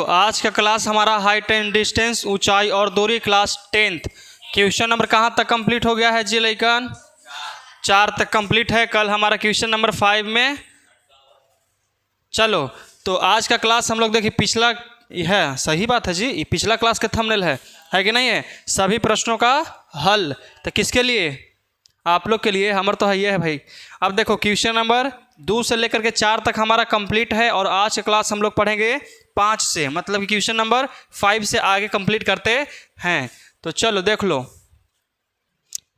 आज का क्लास हमारा हाइट एंड डिस्टेंस, ऊंचाई और दूरी, क्लास 10th। क्वेश्चन नंबर कहाँ तक कंप्लीट हो गया है जी लइकन? 4 तक कंप्लीट है। कल हमारा क्वेश्चन नंबर 5 में। चलो तो आज का क्लास हम लोग देखिए, पिछला है, सही बात है जी, ये पिछला क्लास का थंबनेल है कि नहीं है? सभी प्रश्नों का हल। तो किसके लिए? आप लोग के लिए। हमारा तो है भाई। अब देखो क्वेश्चन नंबर 2 से लेकर के 4 तक हमारा कंप्लीट है और आज का क्लास हम लोग पढ़ेंगे 5 से, मतलब क्वेश्चन नंबर 5 से आगे कंप्लीट करते हैं। तो चलो देख लो,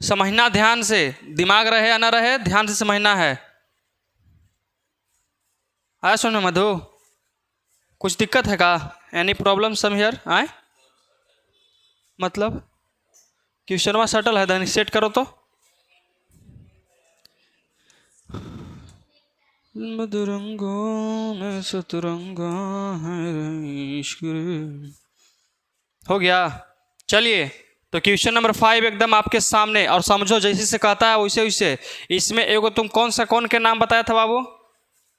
समझना ध्यान से, दिमाग रहे या ना रहे ध्यान से समझना है। आया सुनो मधु, कुछ दिक्कत है का? Any problem some here? आए मतलब क्वेश्चन में सटल है, देन सेट करो तो। मधुरंगों में सतरंगा है इश्क। हो गया। चलिए तो क्वेश्चन नंबर 5 एकदम आपके सामने, और समझो जैसे से कहता है वैसे वैसे। इसमें एगो तुम कौन के नाम बताया था बाबू?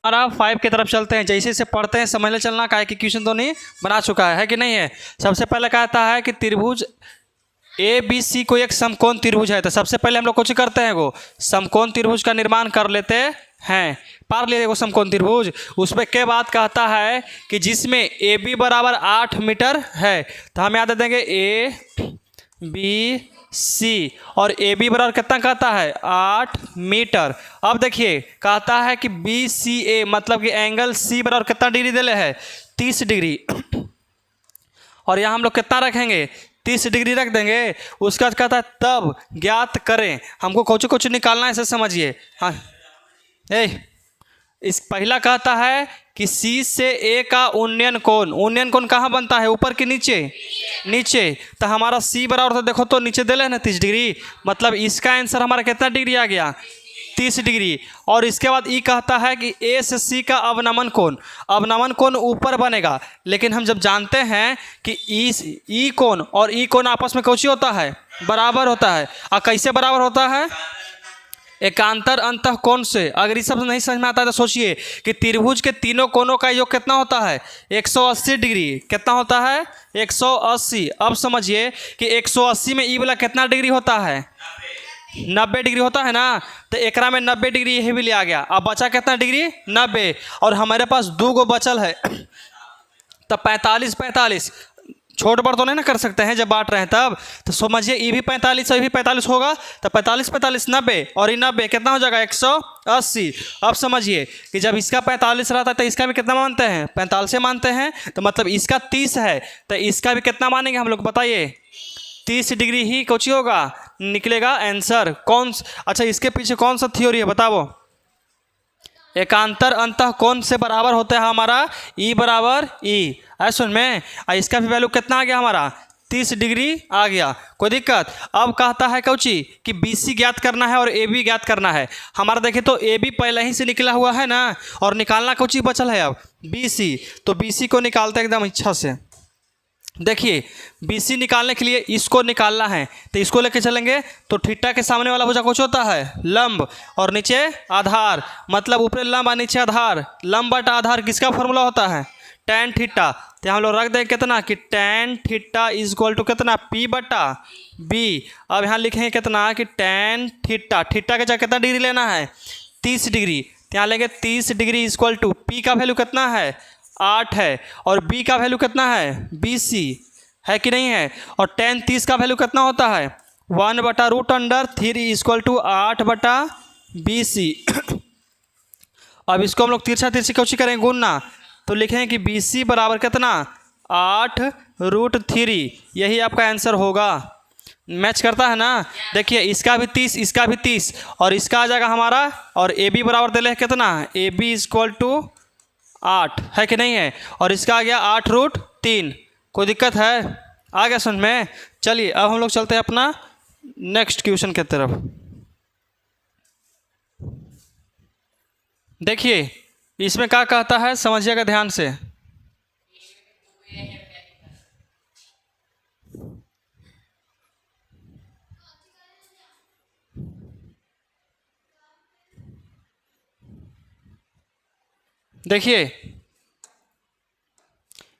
हमारा 5 की तरफ चलते हैं, जैसे से पढ़ते हैं समझ ले चलना का है कि क्वेश्चन तो नहीं बना चुका है कि नहीं है। सबसे पहले कहता है कि त्रिभुज ABC को एक समकोण त्रिभुज है। तो सबसे पहले हम लोग कुछ करते हैं, वो समकोण त्रिभुज का निर्माण कर लेते हैं। पार ले वो समकोण त्रिभुज। उसमें के बाद कहता है कि जिसमें AB बराबर 8 मीटर है। तो हम याद देंगे ABC और AB बराबर कितना कहता है? 8 मीटर। अब देखिए कहता है कि BCA मतलब कि एंगल C बराबर कितना डिग्री दे है? 30 डिग्री। और यहाँ हम लोग कितना रखेंगे? 30 डिग्री रख देंगे। उसका कहता है तब ज्ञात करें। हमको कुछ निकालना है, ऐसे समझिए। हाँ इस पहला कहता है कि C से A का उन्नयन कोण कहाँ बनता है? ऊपर के नीचे? नीचे। तो हमारा C बराबर तो देखो तो नीचे दे लेना 30 डिग्री, मतलब इसका आंसर हमारा कितना डिग्री आ गया? 30 डिग्री। और इसके बाद ई कहता है कि A से C का अवनमन कोण ऊपर बनेगा। लेकिन हम जब जानते हैं कि ई कोण और ई कोण आपस में कौची होता है? बराबर होता है। और कैसे बराबर होता है? एकांतर अंतः कोण से। अगर इस सब नहीं समझ में आता है तो सोचिए कि त्रिभुज के तीनों कोणों का योग कितना होता है? 180 डिग्री। कितना होता है? 180। अब समझिए कि 180 में ई वाला कितना डिग्री होता है? 90 डिग्री होता है ना। तो एकरा में 90 डिग्री यही भी लिया गया। अब बचा कितना डिग्री? 90। और हमारे पास 2 गो बचल है तो 45 छोट बड़ तो नहीं ना कर सकते हैं जब बांट रहे हैं तब। तो समझिए ये भी 45 और ये भी 45 होगा। तो 45 90 और ये 90 कितना हो जाएगा? 180। अब समझिए कि जब इसका 45 रहता है तो इसका भी कितना मानते हैं? 45 मानते हैं। तो मतलब इसका 30 है तो इसका भी कितना मानेंगे हम लोग? बताइए। 30 डिग्री ही कुछ होगा, निकलेगा आंसर। अच्छा इसके पीछे कौन सा थ्योरी है बताओ? एकांतर अंतः कोण से बराबर होता है हमारा E बराबर E। सुन में इसका भी वैल्यू कितना आ गया हमारा? 30 डिग्री आ गया। कोई दिक्कत? अब कहता है कौची कि BC ज्ञात करना है और AB ज्ञात करना है। हमारा देखे तो AB पहले ही से निकला हुआ है ना, और निकालना कौची बचल है अब? BC। तो BC को निकालते हैं एकदम इच्छा से। देखिए BC निकालने के लिए इसको निकालना है तो इसको लेके चलेंगे। तो थीटा के सामने वाला भुजा कुछ होता है? लंब, और नीचे आधार, मतलब ऊपर लंब और नीचे आधार। लंब बटा आधार किसका फॉर्मूला होता है? tan theta. तो हम लोग रख देंगे कितना कि tan theta is equal to कितना? P बटा B। अब यहाँ लिखेंगे कितना कि tan थीटा, थीटा के जगह कितना डिग्री लेना है? 30 डिग्री। तो यहाँ लेंगे 30 degree is equal to P का वैल्यू कितना है? 8 है। और B का वैल्यू कितना है? BC है कि नहीं है? और tan 30 का वैल्यू कितना होता है? 1/√3 इक्वल टू 8 बटा BC। अब इसको हम लोग तिरछी कोशिश करेंगे गुणना। तो लिखेंगे कि BC बराबर कितना? 8√3। यही आपका आंसर होगा। मैच करता है ना? देखिए इसका भी 30, इसका भी 30, और इसका आ जाएगा हमारा। और AB बराबर दे ले कितना? AB इक्वल टू 8 है कि नहीं है? और इसका आ गया 8√3। कोई दिक्कत है? आ गया सुन में? चलिए अब हम लोग चलते हैं अपना नेक्स्ट क्वेश्चन की तरफ। देखिए इसमें क्या कहता है, समझिएगा ध्यान से। देखिए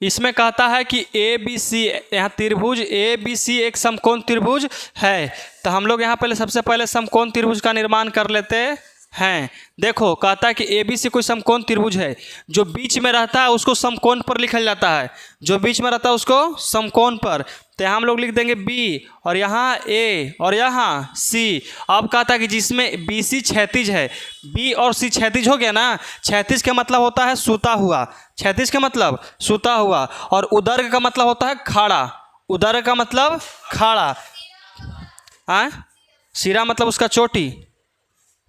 इसमें कहता है कि ए बी सी, यहाँ त्रिभुज ए बी सी एक समकोण त्रिभुज है। तो हम लोग यहाँ पहले सबसे पहले समकोण त्रिभुज का निर्माण कर लेते हैं। देखो कहता है कि ए बी सी कोई समकोण त्रिभुज है, जो बीच में रहता है उसको समकोण पर लिखा जाता है, जो बीच में रहता है उसको समकोण पर। तो यहाँ हम लोग लिख देंगे बी और यहाँ ए और यहाँ सी। अब कहता है कि जिसमें बी सी क्षैतिज है, बी और सी क्षैतिज हो गया ना, क्षैतिज का मतलब होता है सूता हुआ, क्षैतिज का मतलब सूता हुआ, और उदर्ग का मतलब होता है खाड़ा, उदर्ग का मतलब खाड़ा, हाँ सिरा मतलब उसका चोटी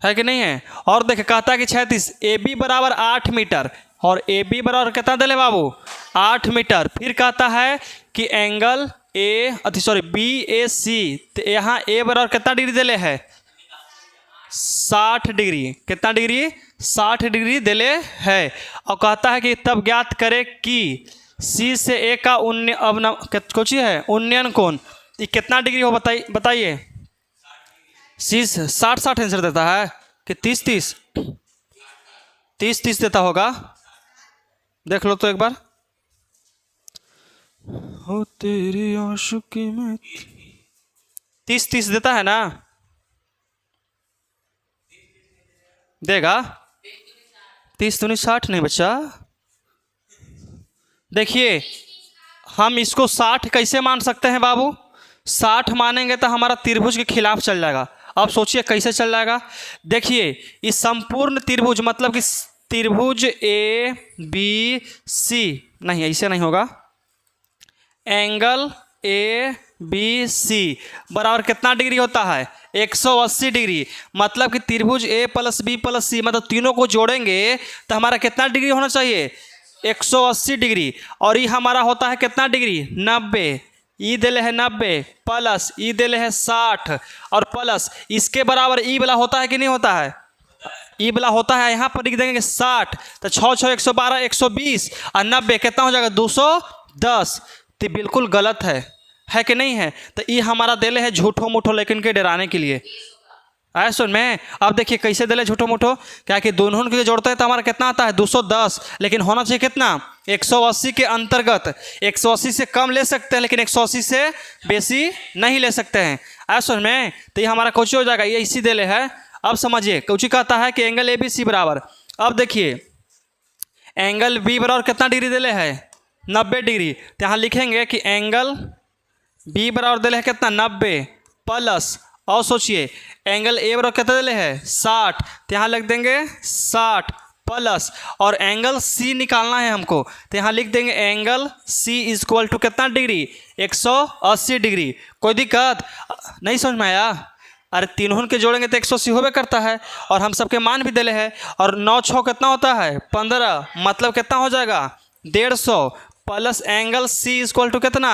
है कि नहीं है। और देखे कहता है कि क्षैतिज ए बी बराबर 8 मीटर, और ए बी बराबर कितना दिले बाबू 8 मीटर। फिर कहता है कि एंगल बी ए सी, तो यहाँ ए बराबर कितना डिग्री दिले है 60 डिग्री, कितना डिग्री 60 डिग्री दिले है। और कहता है कि तब ज्ञात करे कि सी से ए का कुछ है उन्नयन कोण, ये कितना डिग्री हो बताइए। 60 आंसर देता है कि 30 देता होगा, देख लो तो एक बार। हो तेरी आशिकी में 30 देता है ना, देगा 30 दूनी 60 नहीं बच्चा। देखिए हम इसको 60 कैसे मान सकते हैं बाबू, 60 मानेंगे तो हमारा त्रिभुज के खिलाफ चल जाएगा। अब सोचिए कैसे चल जाएगा। देखिए इस संपूर्ण त्रिभुज मतलब कि त्रिभुज ए बी सी, नहीं ऐसे नहीं होगा, एंगल ए बी सी बराबर कितना डिग्री होता है 180 डिग्री। मतलब कि त्रिभुज ए प्लस बी प्लस सी मतलब तीनों को जोड़ेंगे तो हमारा कितना डिग्री होना चाहिए 180 डिग्री। और ये हमारा होता है कितना डिग्री 90, ई दिले है 90 प्लस ई दिले है 60 और प्लस इसके बराबर ई वाला होता है कि नहीं होता है, ई वाला होता है, यहाँ पर लिख देंगे 60, तो 6 6 112 120 और 90 कितना हो जाएगा 210। तो बिल्कुल गलत है कि नहीं है। तो ये हमारा दिले है झूठो मूठो लेकिन के डराने के लिए, आए सुन में। अब देखिए कैसे दिले झूठो मूठो, क्या कि दोनों के जोड़ते हैं तो हमारा कितना आता है 210, लेकिन होना चाहिए कितना 180 के अंतर्गत। 180 से कम ले सकते हैं लेकिन 180 से बेसी नहीं ले सकते हैं, आए सुन में। तो ये हमारा कोची हो जाएगा, ये इसी दिले है। अब समझिए कोची कहता है कि एंगल ए बी सी बराबर, अब देखिए एंगल बी बराबर कितना डिग्री दिले है 90 डिग्री। तो यहाँ लिखेंगे कि एंगल बी बराबर दिले है कितना 90 प्लस, और सोचिए एंगल ए बराबर कितना दिले है 60, तो यहाँ लिख देंगे 60 प्लस, और एंगल सी निकालना है हमको, तो यहाँ लिख देंगे angle C is equal to कितना डिग्री 180 डिग्री। कोई दिक्कत नहीं समझ में आया। अरे तीनों के जोड़ेंगे तो 180 होबे करता है, और हम सबके मान भी दिले है, और 9 6 कितना होता है 15, मतलब कितना हो जाएगा 150 plus angle C is equal to कितना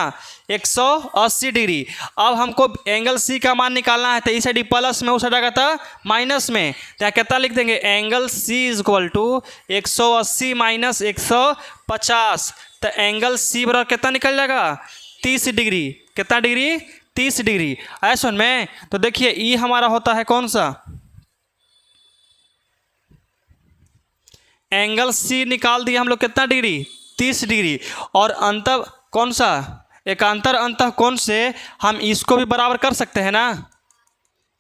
180 डिग्री। अब हमको एंगल सी का मान निकालना है, तो इस साइड प्लस में उस साइड था माइनस में, तो कितना लिख देंगे angle C is equal to 180 minus 150, तो एंगल सी बराबर कितना निकल जाएगा 30 डिग्री। कितना डिग्री 30 डिग्री, ऐसा सुन में। तो देखिए ई हमारा होता है कौन सा, एंगल सी निकाल दिया हम लोग कितना डिग्री 30 डिग्री, और अंतर कौन सा एकांतर अंतः कोण से हम इसको भी बराबर कर सकते हैं ना,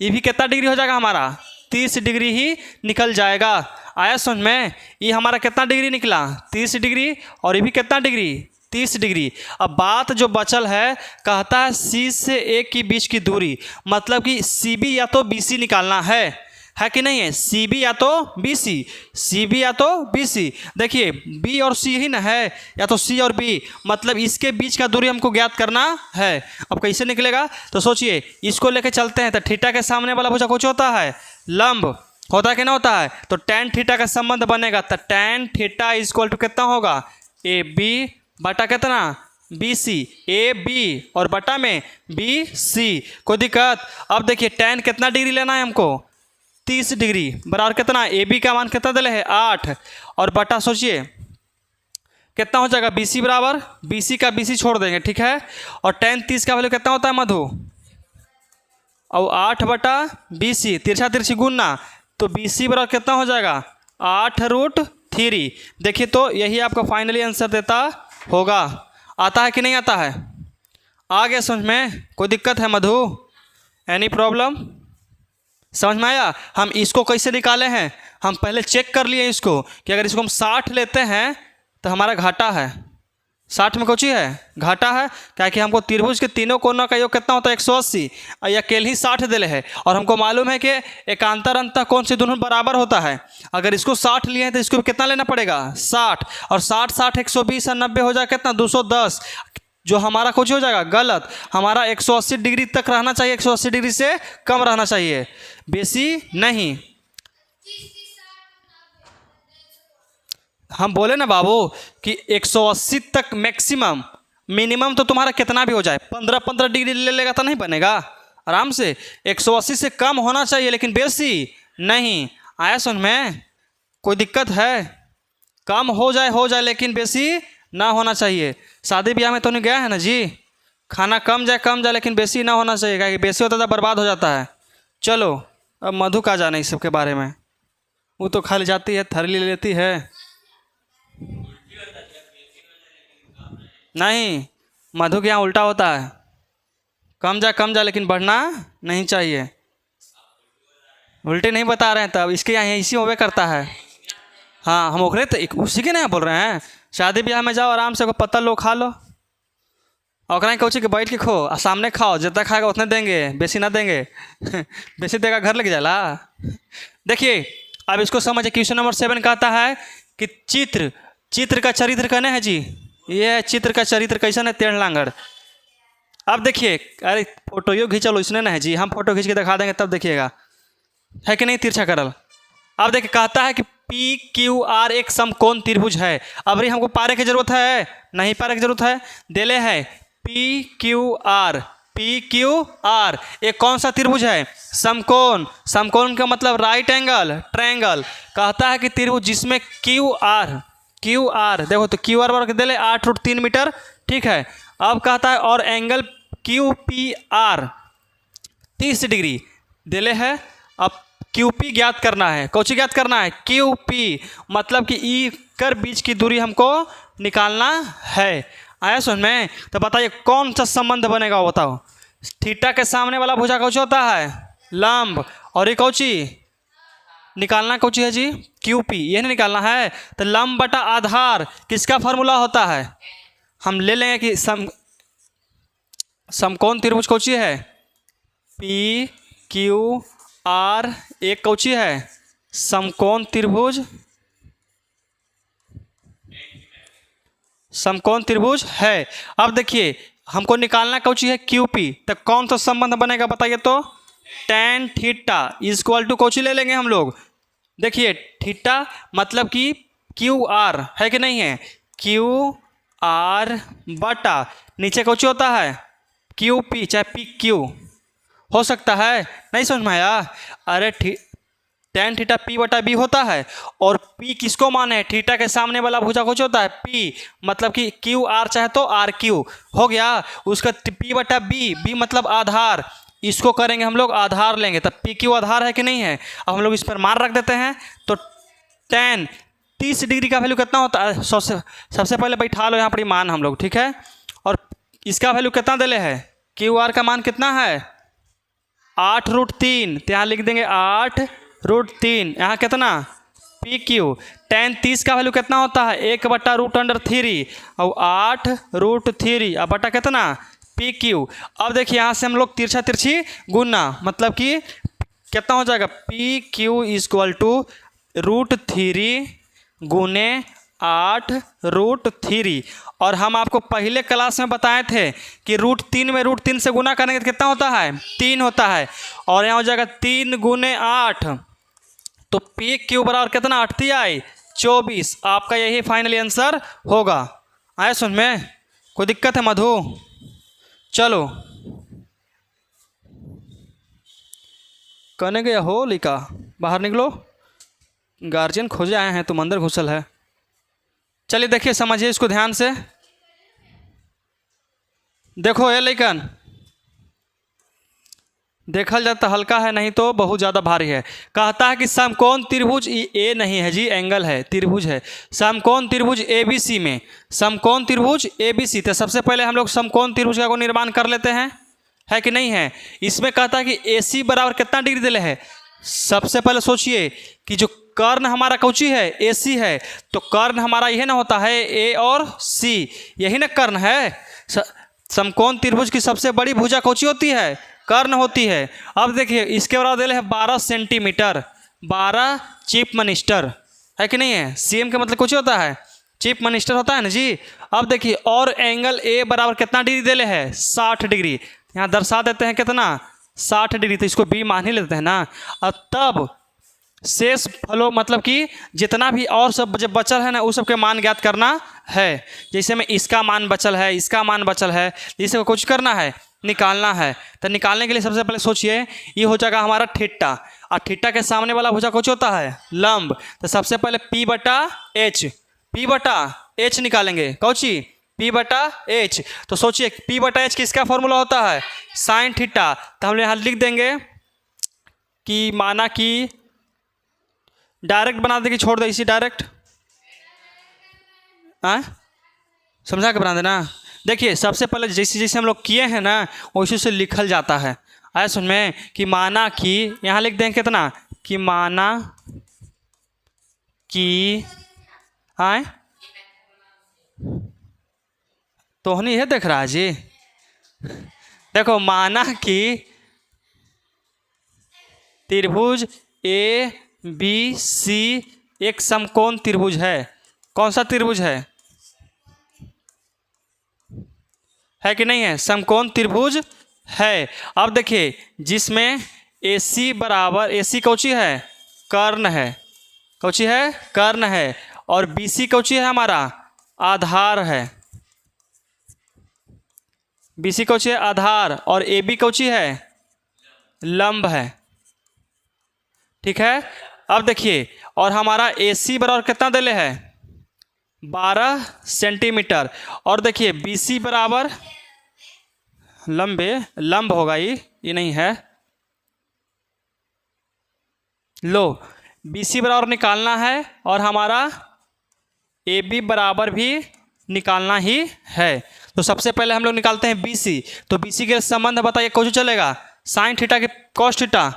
ये भी कितना डिग्री हो जाएगा हमारा 30 डिग्री ही निकल जाएगा। आया समझ में। ये हमारा कितना डिग्री निकला 30 डिग्री, और ये भी कितना डिग्री 30 डिग्री। अब बात जो बचल है कहता है सी से ए के बीच की दूरी, मतलब कि सी बी या तो बी सी निकालना है कि नहीं है, सी बी या तो बी सी, सी बी या तो बी सी। देखिए बी और सी ही ना है, या तो सी और बी, मतलब इसके बीच का दूरी हमको ज्ञात करना है। अब कैसे निकलेगा, तो सोचिए इसको लेके चलते हैं, तो थीटा के सामने वाला भुजा कुछ होता है लंब, होता है कि ना होता है, तो टैन थीटा का संबंध बनेगा, तो tan theta is equal to कितना होगा ए बी बटा कितना बी सी, ए बी और बटा में बी सी। कोई दिक्कत। अब देखिए टैन कितना डिग्री लेना है हमको 30 डिग्री, बराबर कितना ए बी का मान कितना दिले है 8, और बटा सोचिए कितना हो जाएगा बी सी बराबर, बी सी का बी सी छोड़ देंगे ठीक है, और टैन 30 का वैल्यू कितना होता है मधु, और 8 बटा बी सी, तिरछा तिरछी गुणना, तो बी सी बराबर कितना हो जाएगा 8√3। देखिए तो यही आपका फाइनली आंसर देता होगा। आता है कि नहीं आता है? आ गया समझ में? कोई दिक्कत है मधु? Any problem? समझ में आया? हम इसको कैसे निकाले हैं, हम पहले चेक कर लिए इसको कि अगर इसको हम 60 लेते हैं तो हमारा घाटा है। 60 में कुछ ही है, घाटा है, क्या कि हमको त्रिभुज के तीनों कोनों का योग कितना होता है 180, और अकेले ही 60 दिले है, और हमको मालूम है कि एकांतर अंतः कोण से दोनों बराबर होता है। अगर इसको 60 लिए हैं तो इसको कितना लेना पड़ेगा 60, और 60 60 120 और 90 हो जाएगा कितना 210, जो हमारा कुछ हो जाएगा गलत। हमारा 180 डिग्री तक रहना चाहिए, 180 डिग्री से कम रहना चाहिए, बेसी नहीं। हम बोले ना बाबू कि 180 तक मैक्सिमम, मिनिमम तो तुम्हारा कितना भी हो जाए, 15-15 डिग्री ले लेगा तो नहीं बनेगा आराम से। 180 से कम होना चाहिए लेकिन बेसी नहीं। आया सुन में? कोई दिक्कत है? कम हो जाए लेकिन बेसी ना होना चाहिए। शादी ब्याह में तो नहीं गया है ना जी, खाना कम जाए लेकिन बेसी ना होना चाहिए, क्योंकि बेसी होता तो बर्बाद हो जाता है। चलो अब मधु का जाना इस सब के बारे में, वो तो खाली जाती है थैली ले लेती है। नहीं, मधु के यहाँ उल्टा होता है, कम जा लेकिन बढ़ना नहीं चाहिए। उल्टे नहीं बता रहे हैं, तब इसके यहाँ इसी होवे करता है। हाँ हम ओकरे तो उसी के नहीं बोल रहे हैं। शादी ब्याह में जाओ आराम से, पत्ता लो खा लो, और कहो कि बैठ के खो और सामने खाओ, जितना खाएगा उतने देंगे, बेसी ना देंगे बेसी देगा घर लेके जाला। देखिए अब इसको समझिए, क्वेश्चन नंबर 7 कहता है कि चित्र का चरित्र कहने है जी, ये चित्र का चरित्र कैसा है, टेढ़ लांगड़। अब देखिए, अरे फोटो यो खींचा लो, इसने ना है जी, हम फोटो खींच के दिखा देंगे तब देखिएगा, है कि नहीं तिरछा करल। अब देखिए कहता है कि PQR एक समकोण त्रिभुज है। अब रही हमको पारे की जरूरत है, नहीं पारे की जरूरत है, देले है PQR एक कौन सा त्रिभुज है, समकोण। समकोण का मतलब राइट एंगल ट्रायंगल। कहता है कि त्रिभुज जिसमें QR देखो तो QR बराबर देले 8√3 मीटर, ठीक है। अब कहता है और एंगल QPR 30 डिग्री देले है। अब QP ज्ञात करना है, कौची ज्ञात करना है, QP मतलब कि ई कर बीच की दूरी हमको निकालना है। आया समझ में? तो बताइए कौन सा संबंध बनेगा वो बताओ। थीटा के सामने वाला भुजा कौची होता है, लंब, और ये कौची निकालना कौची है जी, QP, ये नहीं निकालना है। तो लंब बटा आधार किसका फार्मूला होता है, हम ले लेंगे कि समकोण त्रिभुज कौची है, PQR एक कौची है, समकोण त्रिभुज है। अब देखिए हमको निकालना कौची है, QP, तो कौन सा संबंध बनेगा बताइए तो, tan थीटा इक्वल टू कौची ले लेंगे हम लोग। देखिए थीटा मतलब कि QR है कि नहीं है, QR बटा नीचे कौची होता है, QP चाहे PQ हो सकता है, नहीं समझ में आया। अरे tan थीटा P बटा B होता है, और P किसको माने है, थीटा के सामने वाला भुजा कुछ होता है P, मतलब कि QR चाहे तो RQ हो गया, उसका P बटा B मतलब आधार, इसको करेंगे हम लोग आधार लेंगे, तब PQ आधार है कि नहीं है। अब हम लोग इस पर मान रख देते हैं, तो tan 30 डिग्री का वैल्यू कितना होता है, सबसे पहले बैठा लो यहाँ पर मान हम लोग, ठीक है। और इसका वैल्यू कितना दिले है, QR का मान कितना है 8√3, तो यहाँ लिख देंगे 8√3, यहाँ कितना PQ। tan 30 का वैल्यू कितना होता है 1/√3 और 8√3 अब बटा कितना PQ। अब देखिए यहाँ से हम लोग तिरछा तिरछी गुना, मतलब कि कितना हो जाएगा PQ इक्वल टू √3 गुने 8√3। और हम आपको पहले क्लास में बताए थे कि √3 में √3 से गुना करेंगे तो कितना होता है 3 होता है, और यहाँ हो जाएगा 3 गुने 8, तो PQ बराबर कितना 8 आई 24। आपका यही फाइनल आंसर होगा। आया सुन में? कोई दिक्कत है मधु? चलो कहने गया हो लिखा, बाहर निकलो, गार्जियन खोजे आए हैं, तुम अंदर घुसल है। चलिए देखिए समझिए इसको ध्यान से, देखो ये लेकिन देखा जाए तो हल्का है, नहीं तो बहुत ज़्यादा भारी है। कहता है कि समकोण त्रिभुज, ए नहीं है जी, एंगल है, त्रिभुज है। समकोण त्रिभुज ए बी सी में, समकोण त्रिभुज ए बी सी, तो सबसे पहले हम लोग समकोण त्रिभुज का को निर्माण कर लेते हैं, है कि नहीं है। इसमें कहता है कि ए सी बराबर कितना डिग्री दिले है। सबसे पहले सोचिए कि जो कर्ण हमारा कौची है, ए सी है, तो कर्ण हमारा यही ना होता है, ए और सी, यही ना कर्ण है। समकोण त्रिभुज की सबसे बड़ी भुजा कौची होती है, कर्ण होती है। अब देखिए इसके बराबर दिले है 12 सेंटीमीटर, 12 चीफ मिनिस्टर, है कि नहीं है। सीएम का मतलब कुछ होता है, चीफ मिनिस्टर होता है ना जी। अब देखिए और एंगल ए बराबर कितना डिग्री दिले है, 60 डिग्री। यहाँ दर्शा देते हैं कितना, 60 डिग्री, तो इसको बी मान ही लेते हैं ना। अब तब शेष फलों मतलब कि जितना भी और सब जब बचल है ना, उस सब के मान ज्ञात करना है। जैसे में इसका मान बचल है, इसका मान बचल है, इसे कुछ करना है, निकालना है। तो निकालने के लिए सबसे पहले सोचिए, ये हो जाएगा हमारा थीटा, और थीटा के सामने वाला भुजा कुछ होता है, लंब। तो सबसे पहले पी बटा एच निकालेंगे, कौची, पी बटा एच। तो सोचिए पी बटा एच किसका फॉर्मूला होता है, साइन थीटा। तो हम यहाँ लिख देंगे कि माना कि डायरेक्ट बना देंगे, छोड़ दे इसी डायरेक्ट, समझा के बना देना। देखिए सबसे पहले जैसे जैसे हम लोग किए हैं ना, वैसे से लिखल जाता है। आया सुन में कि माना कि, यहाँ लिख देंगे कितना, कि माना कि आए तो नहीं है, देख रहा है जी। देखो माना कि त्रिभुज ए बी सी एक समकोण त्रिभुज है। कौन सा त्रिभुज है कि नहीं है, समकोण त्रिभुज है। अब देखिए जिसमें ए सी बराबर, ए सी कौची है, कर्ण है, कौची है, कर्ण है, और बी सी कौची है, हमारा आधार है, बी सी कौची है, आधार, और ए बी कौची है, लंब है, ठीक है। अब देखिए और हमारा ए सी बराबर कितना दिले है, 12 सेंटीमीटर, और देखिए बी सी बराबर लंब होगा, ये नहीं है, लो बी सी बराबर निकालना है, और हमारा ए बी बराबर भी निकालना ही है। तो सबसे पहले हम लोग निकालते हैं बी सी। तो बी सी के संबंध बताइए कौन चलेगा, साइन थीटा के कॉस थीटा,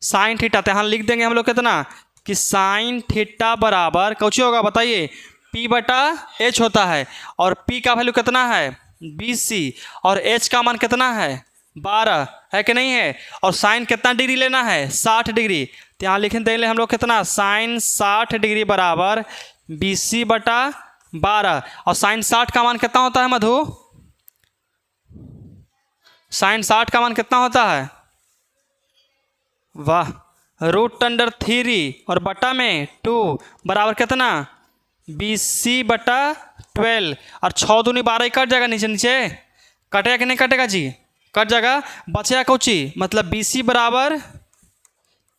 साइन थीटा। तो यहाँ लिख देंगे हम लोग कितना, कि साइन थीटा बराबर कौची होगा बताइए, पी बटा एच होता है, और पी का वैल्यू कितना है, बी सी, और एच का मान कितना है, 12, है कि नहीं है। और साइन कितना डिग्री लेना है, 60 डिग्री। तो यहाँ लिखें देंगे हम लोग कितना, साइन 60 डिग्री बराबर बी सी बटा 12, और साइन 60 का मान कितना होता है मधु, साइन 60 का मान कितना होता है, वाह, √3 और बटा में 2 बराबर कितना, बी सी बटा 12, और 6 दूनी 12 कट जाएगा, नीचे नीचे कटेगा कि नहीं कटेगा जी, कट जाएगा, बचेगा कौची, मतलब बी सी बराबर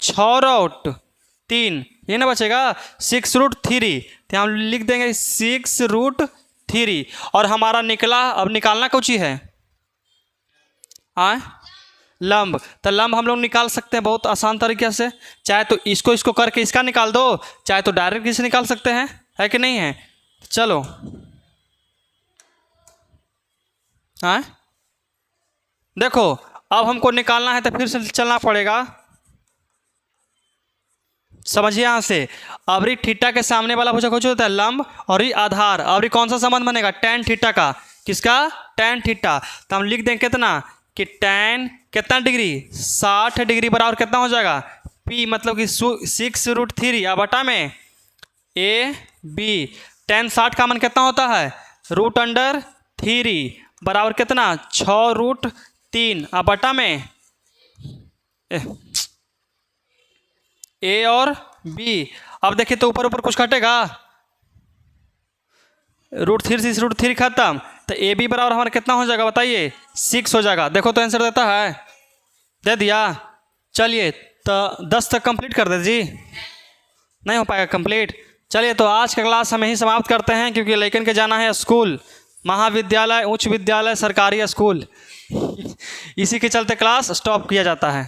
6√3, ये ना बचेगा 6√3। तो हम लिख देंगे 6√3, और हमारा निकला, अब निकालना कौची है, लंब। तो लंब हम लोग निकाल सकते हैं बहुत आसान तरीके से, चाहे तो इसको करके इसका निकाल दो, चाहे तो डायरेक्ट इसे निकाल सकते हैं, है कि नहीं है। चलो देखो अब हमको निकालना है, तो फिर से चलना पड़ेगा, समझिए यहाँ से। अबरी थीटा के सामने वाला भुजा कुछ होता है लंब, और ये आधार। अबरी कौन सा संबंध बनेगा, टैन थीटा का, किसका, टैन थीटा। तो हम लिख देंगे कितना, कि टैन कितना डिग्री, 60 डिग्री बराबर कितना हो जाएगा, पी मतलब कि 6√3, अब बटा में ए बी। टैन 60 का मान कितना होता है, √3 बराबर कितना, 6√3, अब बटा में ए और बी। अब देखिए तो ऊपर ऊपर कुछ कटेगा, √3 से √3 खत्म, तो ए बी बराबर हमारा कितना हो जाएगा बताइए, 6 हो जाएगा। देखो तो आंसर देता है, दे दिया। चलिए तो 10 तक कंप्लीट कर दे जी, नहीं हो पाएगा कंप्लीट। चलिए तो आज का क्लास हम यहीं समाप्त करते हैं, क्योंकि लेकिन के जाना है स्कूल, महाविद्यालय, उच्च विद्यालय, सरकारी स्कूल। इसी के चलते क्लास स्टॉप किया जाता है।